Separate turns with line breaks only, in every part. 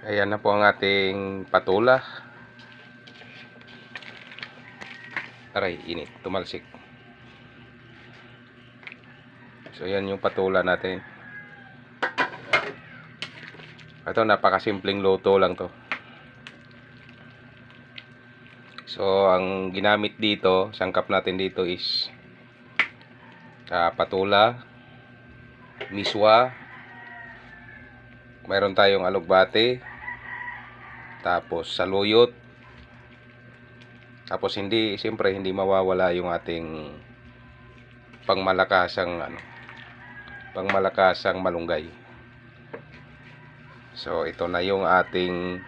Ayan na po ang ating patula. Aray, init, tumalsik. So yan yung patula natin. Ito, napakasimpleng luto lang to. So ang ginamit dito, sangkap natin dito is patula, miswa, mayroon tayong alugbate, tapos saluyot, tapos siyempre hindi mawawala yung ating pangmalakasang malunggay. So ito na yung ating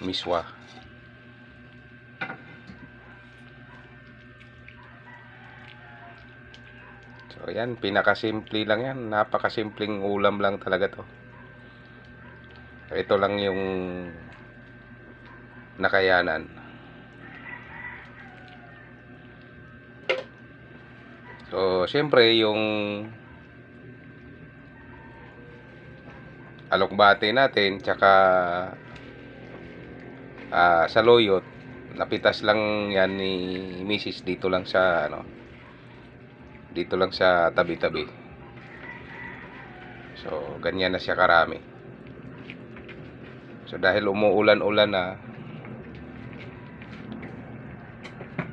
miswa. So yan, pinakasimple lang yan, napakasimpleng ulam lang talaga to. Ito lang yung nakayanan. So siyempre yung alokbate natin tsaka saluyot, napitas lang yan ni Mrs. dito lang sa tabi-tabi. So ganyan na siya karami. So dahil umuulan-ulan na,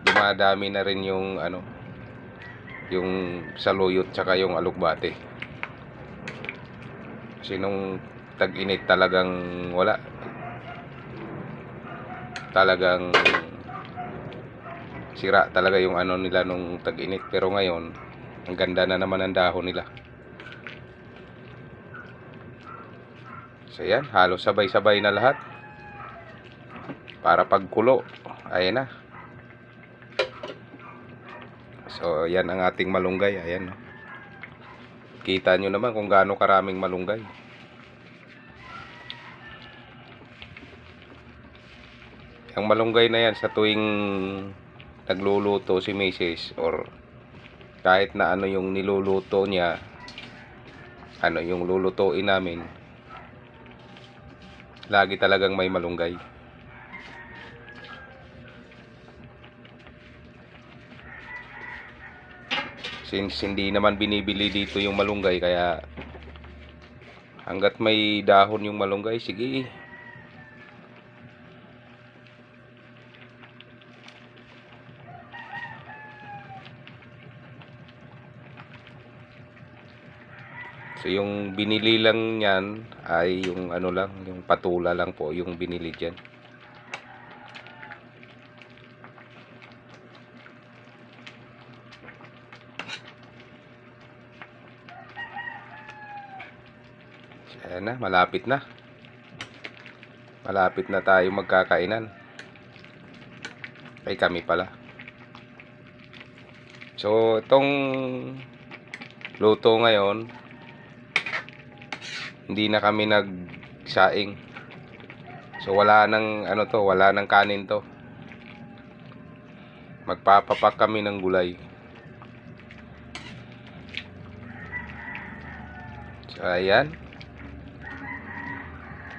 dumadami na rin yung yung saluyot tsaka yung alokbate. Kasi nung tag-init talagang wala. Talagang sira talaga yung nila nung tag-init. Pero ngayon, ang ganda na naman ang dahon nila. So yan, halos sabay-sabay na lahat. Para pagkulo, ayan na. So yan ang ating malunggay. Ayan, no? Kita nyo naman kung gaano karaming malunggay. Ang malunggay na yan, sa tuwing nagluluto si Mrs. or kahit na yung niluluto niya, yung lulutuin namin, lagi talagang may malunggay. Since hindi naman binibili dito yung malunggay, kaya hanggat may dahon yung malunggay, sige. So yung binili lang yan ay yung yung patula lang po yung binili dyan. Ayan na, malapit na. Malapit na tayo magkakainan. Ay, kami pala. So itong luto ngayon, hindi na kami nagsaing. So wala nang wala nang kanin to. Magpapapak kami ng gulay. So ayan,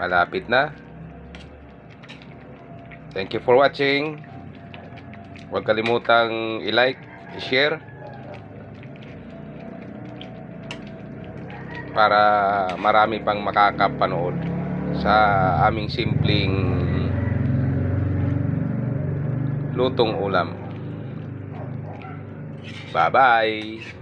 malapit na. Thank you for watching. Huwag kalimutang i-like, i-share, para marami pang makakapanood sa aming simpleng lutong ulam. Bye-bye!